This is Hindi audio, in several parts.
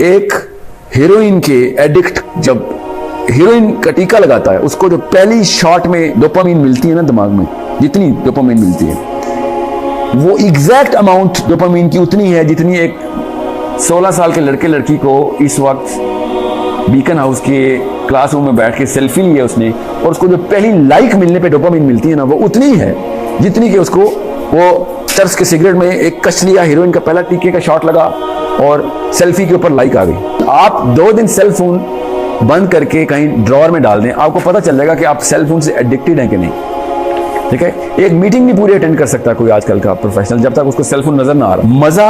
एक हीरोइन के एडिक्ट जब हीरोइन का टीका लगाता है, उसको जो पहली शॉट में डोपामिन मिलती है ना दिमाग में, जितनी डोपामिन मिलती है वो एग्जैक्ट अमाउंट डोपामिन की उतनी है जितनी एक 16 साल के लड़के लड़की को इस वक्त बीकन हाउस के क्लासरूम में बैठ के सेल्फी ली है उसने, और उसको जो पहली लाइक मिलने पे डोपामिन मिलती है ना, वो उतनी है जितनी कि उसको वो तर्स के सिगरेट में एक कच लिया, हीरोइन का पहला टीके का शॉट लगा और सेल्फी के ऊपर लाइक आ गई। आप 2 दिन सेल फोन बंद करके कहीं ड्रॉअर में डाल दें, आपको पता चल जाएगा कि आप सेल फोन से एडिक्टेड हैं कि नहीं। ठीक है, एक मीटिंग नहीं पूरी अटेंड कर सकता कोई आजकल का प्रोफेशनल जब तक उसको सेल फोन नजर ना आ रहा। मजा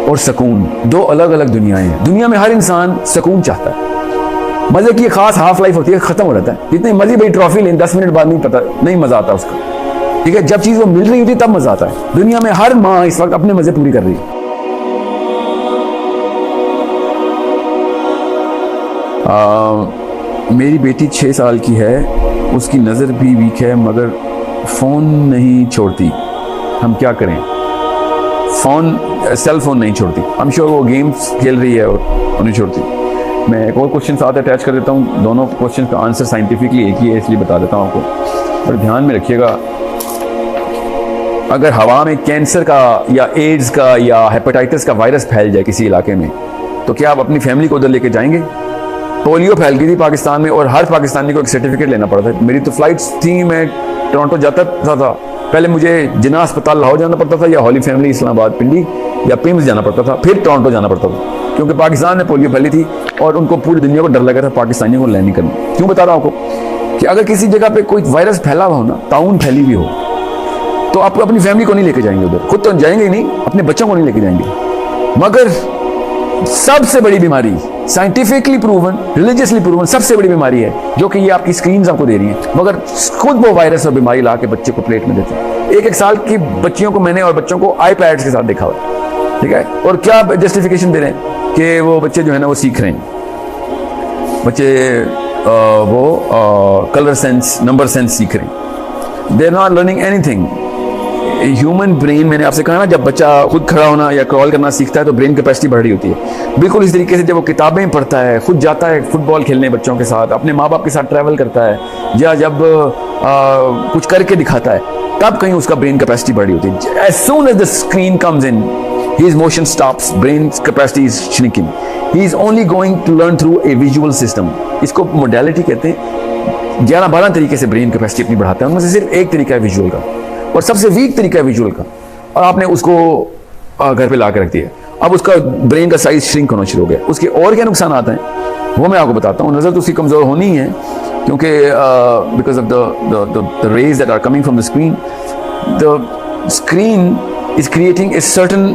और सुकून 2 अलग अलग दुनियाएं हैं। दुनिया में हर इंसान सुकून चाहता है। मजे की खास हाफ लाइफ होती है, खत्म हो जाता है। जितनी मर्जी भाई ट्रॉफी लें, 10 मिनट बाद नहीं मजा आता उसका। ठीक है, जब चीज वो मिल रही होती है तब मजा आता है। दुनिया में हर माँ इस वक्त अपने मजे पूरी कर रही है। मेरी बेटी 6 साल की है, उसकी नज़र भी वीक है मगर फ़ोन नहीं छोड़ती, हम क्या करें? सेल फोन नहीं छोड़ती। आई एम श्योर वो गेम्स खेल रही है और नहीं छोड़ती। मैं एक और क्वेश्चन साथ अटैच कर देता हूँ, दोनों क्वेश्चन का आंसर साइंटिफिकली एक ही है इसलिए बता देता हूँ आपको, पर ध्यान में रखिएगा। अगर हवा में कैंसर का या एड्स का या हेपेटाइटिस का वायरस फैल जाए किसी इलाके में, तो क्या आप अपनी फैमिली को उधर लेके जाएंगे? पोलियो फैल गई थी पाकिस्तान में और हर पाकिस्तानी को एक सर्टिफिकेट लेना पड़ा था। मेरी तो फ्लाइट्स थी, मैं टोरंटो जाता था। पहले मुझे जिन्ना अस्पताल लाहौर जाना पड़ता था या हॉली फैमिली इस्लामाबाद पिंडी या पिम्स जाना पड़ता था, फिर टोरंटो जाना पड़ता था, क्योंकि पाकिस्तान में पोलियो फैली थी और उनको पूरी दुनिया को डर लगा था पाकिस्तानियों को लैंडिंग करना। क्यों बता रहा हूँ आपको कि अगर किसी जगह पे कोई वायरस फैला हुआ हो ना, ताउन फैली हुई हो, तो आप अपनी फैमिली को नहीं लेके जाएंगे उधर, खुद तो जाएंगे ही नहीं, अपने बच्चों को नहीं लेके जाएंगे। मगर सबसे बड़ी बीमारी साइंटिफिकली प्रूवन, रिलीजियसली प्रूवन सबसे बड़ी बीमारी है जो कि ये आपकी स्क्रीन आपको दे रही है, मगर खुद वो वायरस और बीमारी ला के बच्चे को प्लेट में देते हैं। 1-1 साल की बच्चियों को मैंने और बच्चों को आईपैड्स के साथ देखा हुआ। ठीक है, और क्या जस्टिफिकेशन दे रहे हैं कि वो बच्चे जो है ना वो सीख रहे हैं, बच्चे वो कलर सेंस, नंबर सेंस सीख रहे हैं। They are not learning anything. Human brain, मैंने आपसे कहा ना, जब बच्चा खुद खड़ा होना या क्रॉल करना सीखता है तो ब्रेन कैपेसिटी बढ़ रही होती है। बिल्कुल इस तरीके से जब वो किताबें पढ़ता है, खुद जाता है फुटबॉल खेलने बच्चों के साथ, अपने माँ बाप के साथ ट्रैवल करता है, या जब कुछ करके दिखाता है, तब कहीं उसका ब्रेन कैपेसिटी बढ़ रही होती है। As soon as the screen comes in, his motion stops, brain capacity is shrinking. He is only going to learn through a visual system. इसको मोडेलिटी कहते हैं। 11-12 तरीके से ब्रेन कैपेसिटी अपनी बढ़ाता है, उनमें से सिर्फ एक तरीका है विजुअल का, और सबसे वीक तरीका है विजुअल का, और आपने उसको घर पे ला के रख दिया। अब उसका ब्रेन का साइज श्रिंक होना शुरू हो गया। उसके और क्या नुकसान आते हैं वो मैं आपको बताता हूँ। नज़र तो उसकी कमज़ोर होनी ही है, क्योंकि because of the rays that are coming from the screen is creating a certain,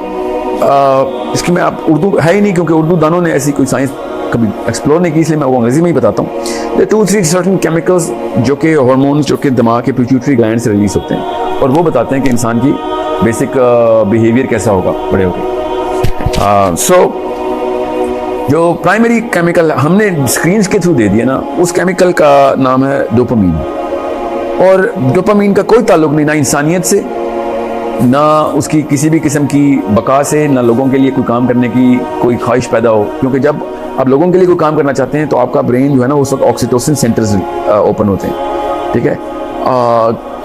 इसकी मैं आप उर्दू है ही नहीं, क्योंकि उर्दू दानों ने ऐसी कोई साइंस कभी एक्सप्लोर नहीं की, इसलिए मैं वो अंग्रेजी में ही बताता हूँ। 2-3 सर्टन केमिकल्स जो कि हार्मोन्स जो कि दिमाग के पिट्यूटरी ग्लैंड से रिलीज होते हैं, और वो बताते हैं कि इंसान की बेसिक बिहेवियर कैसा होगा बड़े होकर। सो जो प्राइमरी केमिकल हमने स्क्रीन के थ्रू दे दिया ना, उस केमिकल का नाम है डोपामीन। और डोपामीन का कोई ताल्लुक नहीं ना इंसानियत से, ना उसकी किसी भी किस्म की बका से, ना लोगों के लिए कोई काम करने की कोई ख्वाहिश पैदा हो। क्योंकि जब आप लोगों के लिए कोई काम करना चाहते हैं तो आपका ब्रेन जो है ना उस वक्त ऑक्सीटोसिन सेंटर्स ओपन होते हैं। ठीक है,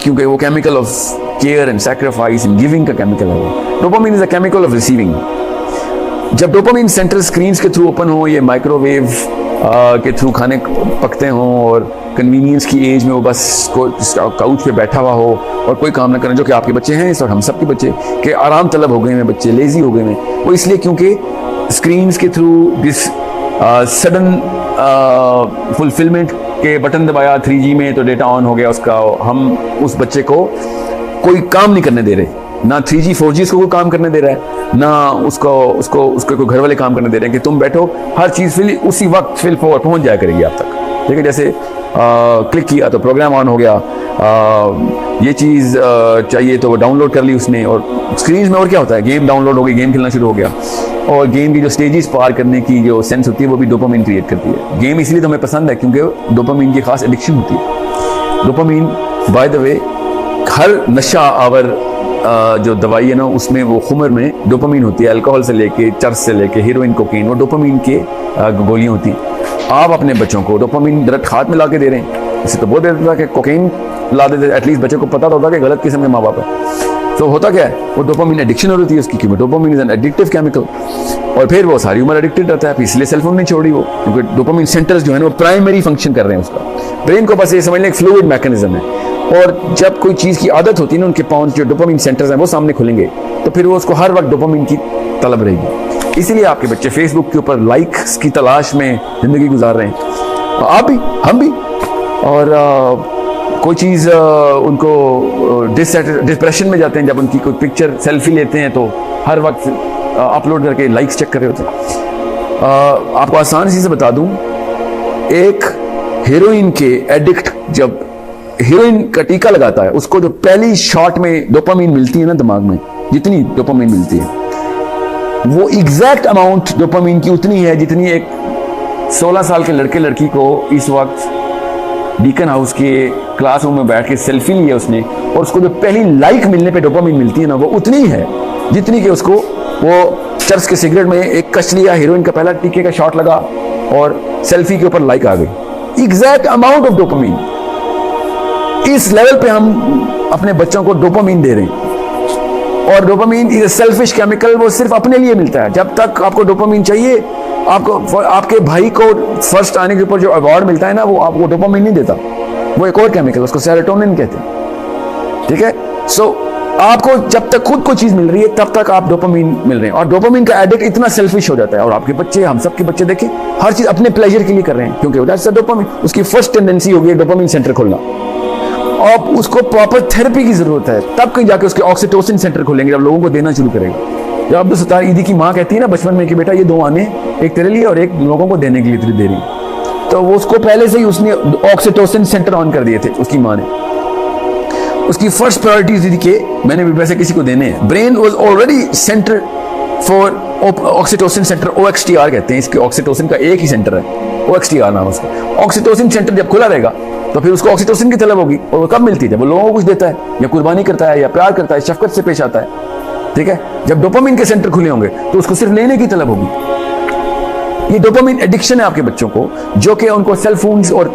क्योंकि वो chemical of care and sacrifice and giving का केमिकल है वो। Dopamine is a chemical of receiving. जब डोपामीन सेंटर स्क्रीन्स के थ्रू ओपन हो, ये माइक्रोवेव के थ्रू खाने पकते हों, और कन्वीनियंस की एज में वो बस काउच पे बैठा हुआ हो और कोई काम ना करें, जो कि आपके बच्चे हैं इस वक्त, हम सब के बच्चे के आराम तलब हो गए हैं, बच्चे लेजी हो गए हैं, वो इसलिए क्योंकि स्क्रीन्स के थ्रू दिस सडन फुलफिलमेंट के बटन दबाया 3G में तो डेटा ऑन हो गया उसका। हम उस बच्चे को कोई काम नहीं करने दे रहे, ना 3G 4G उसको कोई काम करने दे रहा है, ना उसको कोई घर वाले काम करने दे रहे हैं कि तुम बैठो, हर चीज़ उसी वक्त फिल फॉर पहुंच जाया करेगी आप तक। ठीक है, जैसे क्लिक किया तो प्रोग्राम ऑन हो गया, ये चीज़ चाहिए तो वो डाउनलोड कर ली उसने, और स्क्रीन में और क्या होता है, गेम डाउनलोड हो गई, गेम खेलना शुरू हो गया, और गेम की जो स्टेजेस पार करने की जो सेंस होती है वो भी डोपामीन क्रिएट करती है। गेम इसलिए तो हमें पसंद है क्योंकि डोपामीन की खास एडिक्शन होती है। डोपामीन बाय द वे हर नशा आवर जो दवाई है ना उसमें वो खुमर में डोपामीन होती है, अल्कोहल से लेके चर्स से लेके हीरोइन कोकीन, वो डोपामीन के गोलियां होती हैं। आप अपने बच्चों को डोपामीन डायरेक्ट हाथ में ला के दे रहे हैं। इससे तो बहुत देर था कि कोकीन ला देते, एटलीस्ट बच्चे को पता तो होता कि गलत किस्म के माँ बाप है। तो होता क्या है, वो डोपामीन एडिक्शन हो रही है उसकी, क्योंकि dopamine is an addictive chemical, और फिर वो सारी उम्र एडिक्टेड रहता है। इसलिए सेलफोन नहीं छोड़ी वो, क्योंकि डोपामीन सेंटर्स जो है ना वो प्राइमरी फंक्शन कर रहे हैं उसका। ब्रेन को बस ये समझ लें एक फ्लूइड मैकेनिज्म है, और जब कोई चीज़ की आदत होती है ना, उनके पाँच जो डोपामीन सेंटर्स हैं वो सामने खुलेंगे, तो फिर वो उसको हर वक्त डोपामीन की तलब रहेगी। इसीलिए आपके बच्चे फेसबुक के ऊपर लाइक्स की तलाश में ज़िंदगी गुजार रहे हैं, आप भी, हम भी। और कोई चीज़ उनको डिप्रेशन में जाते हैं जब उनकी कोई पिक्चर सेल्फी लेते हैं, तो हर वक्त अपलोड करके लाइक्स चेक कर रहे होते हैं। आपको आसान सी से बता दूं, एक हीरोइन के एडिक्ट जब हीरोइन का टीका लगाता है, उसको जो पहली शॉट में डोपामीन मिलती है ना दिमाग में, जितनी डोपामीन मिलती है वो एग्जैक्ट अमाउंट डोपामीन की उतनी है जितनी एक 16 साल के लड़के लड़की को इस वक्त बीकन हाउस के क्लासरूम में बैठ के सेल्फी ली है उसने, और उसको जो पहली लाइक मिलने पे डोपामीन मिलती है ना, वो उतनी है जितनी कि उसको वो चर्च के सिगरेट में एक कच लिया, हीरोइन का पहला टीके का शॉट लगा और सेल्फी के ऊपर लाइक आ गई। Exact amount of dopamine. इस लेवल पे हम अपने बच्चों को डोपामीन दे रहे हैं, और dopamine is a selfish chemical, वो सिर्फ अपने लिए मिलता है। जब तक आपको डोपामीन चाहिए, आपको आपके भाई को फर्स्ट आने के ऊपर जो अवार्ड मिलता है ना, वो आपको डोपामीन नहीं देता, वो एक और केमिकल, उसको सेरोटोनिन कहते हैं। ठीक है, सो आपको जब तक खुद को चीज मिल रही है तब तक आप डोपामीन मिल रहे हैं, और डोपामीन का एडिक्ट इतना सेल्फिश हो जाता है। और आपके बच्चे, हम सब के बच्चे देखें, हर चीज अपने प्लेजर के लिए कर रहे हैं, क्योंकि दैट्स द डोपामीन। उसकी फर्स्ट टेंडेंसी होगी डोपामीन सेंटर खोलना, और उसको प्रॉपर थेरेपी की जरूरत है, तब कहीं जाके उसके ऑक्सीटोसिन सेंटर खोलेंगे, जब लोगों को देना शुरू करेगा। जब अब्दुल सत्तार ईदी की माँ कहती है ना बचपन में कि बेटा ये 2 आने, एक तेरे लिए और एक लोगों को देने के लिए तेरी दे रही, तो वो उसको पहले से ही उसने ऑक्सीटोसिन सेंटर ऑन कर दिए थे उसकी माँ ने। उसकी फर्स्ट प्रायोरिटी थी कि मैंने भी पैसे किसी को देने हैं। Brain was already centre for oxytocin centre, OXTR कहते हैं इसके, ऑक्सीटोसिन का एक ही सेंटर है, OXTR नाम उसका। ऑक्सीटोसिन सेंटर जब खुला रहेगा तो फिर उसको ऑक्सीटोसिन की तलब होगी, और वो कब मिलती है, जब वो लोगों को कुछ देता है, या कुर्बानी करता है, या प्यार करता है, शफकत से पेश आता है। ठीक है, जब डोपामीन के सेंटर खुले होंगे तो उसको सिर्फ लेने की तलब होगी। ये डोपामीन एडिक्शन है आपके बच्चों को, जो कि उनको सेल फोन्स और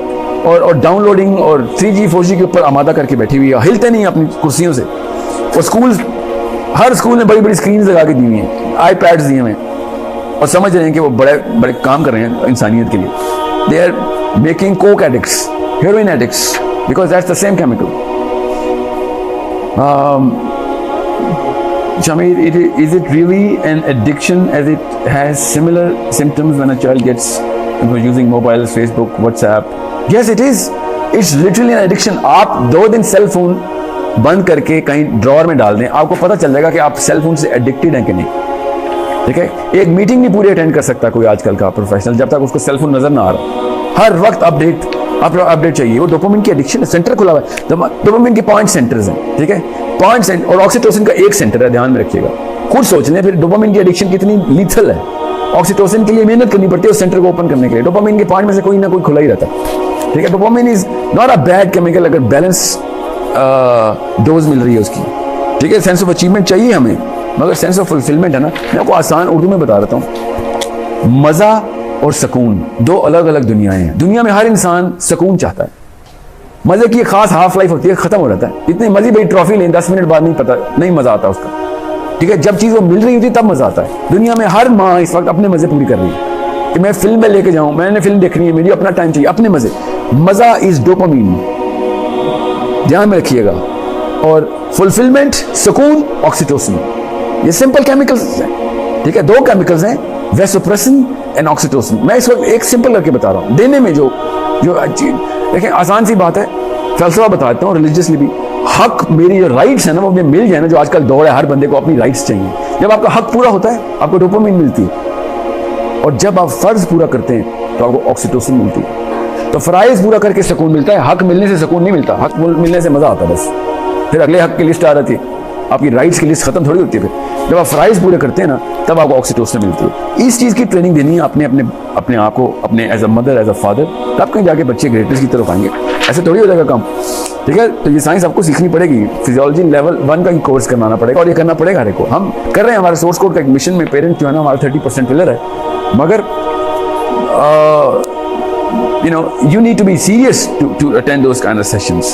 डाउनलोडिंग और 3G 4G के ऊपर आमादा करके बैठी हुई है, हिलते नहीं अपनी कुर्सियों से। और स्कूल, हर स्कूल ने बड़ी बड़ी स्क्रीन लगा के दी हुई हैं, iPads दिए हुए हैं, और समझ रहे हैं कि वो बड़े बड़े काम कर रहे हैं इंसानियत के लिए। They are making coke addicts, heroin addicts, because that's the same chemical. Shamir, is it really an addiction as it has similar symptoms when a child gets using mobiles, Facebook, WhatsApp? Yes, it is. It's literally an addiction. आप 2 दिन सेल फोन बंद करके कहीं ड्रॉअर में डाल दें, आपको पता चल जाएगा कि आप सेल फोन से एडिक्टेड हैं कि नहीं। ठीक है, एक मीटिंग नहीं पूरी अटेंड कर सकता कोई आजकल का प्रोफेशनल जब तक उसको सेल फोन नजर ना आ रहा। हर वक्त अपडेट चाहिए, वो डोपामिन की एडिक्शन है। सेंटर खुला हुआ है, डोपामिन के पॉइंट सेंटर्स हैं। ठीक है, पॉइंट सेंटर, और ऑक्सीटोसिन का एक सेंटर है, ध्यान में रखिएगा। खुद सोच लें फिर डोपामिन की एडिक्शन कितनी लीथल है। ऑक्सीटोसिन के लिए मेहनत करनी पड़ती है उस सेंटर को ओपन करने के लिए, डोपामिन के पॉइंट में से कोई ना कोई खुला ही रहता है। ठीक है, dopamine is not a bad chemical अगर बैलेंस डोज मिल रही है उसकी। ठीक है, सेंस ऑफ अचीवमेंट चाहिए हमें, मगर सेंस ऑफ फुलफिलमेंट है ना, मैं आपको आसान उर्दू में बता देता हूँ। मजा और सुकून 2 अलग अलग दुनियाएं हैं। दुनिया में हर इंसान सुकून चाहता है, मजे की खास हाफ लाइफ होती है, खत्म हो जाता है। इतनी मजी भाई ट्रॉफी लें, 10 मिनट बाद नहीं मजा आता उसका। ठीक है, जब चीज वो मिल रही होती है तब मजा आता है। दुनिया में हर माँ इस वक्त अपने मजे पूरी कर रही है कि मैं फिल्म में लेके जाऊं, मैंने फिल्म देखनी है, मेरी अपना टाइम चाहिए, अपने मजे। मजा इज डोपामिन, ध्यान में रखिएगा। और फुलफिलमेंट, सुकून, ऑक्सीटोसिन, ये सिंपल केमिकल्स हैं। ठीक है, 2 केमिकल्स हैं, वेसोप्रेसिन एंड ऑक्सीटोसिन। मैं इस वक्त एक सिंपल करके बता रहा हूँ, देने में जो देखिए आसान सी बात है, फलसफा बताता हूँ रिलीजियसली भी। हक, मेरी जो राइट्स है ना वो मुझे मिल जाए ना, जो आजकल दौड़ है, हर बंदे को अपनी राइट्स चाहिए। जब आपका हक पूरा होता है आपको डोपामिन मिलती है, और जब आप फर्ज पूरा करते हैं तो आपको ऑक्सीटोसिन मिलती है। तो फराइज पूरा करके सुकून मिलता है, हक मिलने से सुकून नहीं मिलता। हक मिलने से मजा आता है बस, फिर अगले हक की लिस्ट आ रही थी, आपकी राइट्स की लिस्ट खत्म थोड़ी होती है। फिर जब आप फ्राइज पूरे करते हैं ना तब आपको ऑक्सीटोसिन मिलती है। इस चीज़ की ट्रेनिंग देनी है अपने आप को, अपने as a mother, as a father, तब कहीं जाके बच्चे ग्रेटनेस की तरफ आएंगे। ऐसे थोड़ी हो जाएगा काम। ठीक है। तो ये साइंस आपको सीखनी पड़ेगी, फिजियोलॉजी लेवल 1 का ही कोर्स करवाना पड़ेगा और ये करना पड़ेगा हर एक को। हम कर रहे हैं, हमारे सोर्स कोड का एक मिशन में पेरेंट जो है ना हमारा 30% पिलर है, मगर you know you need to be serious to attend those kind of sessions.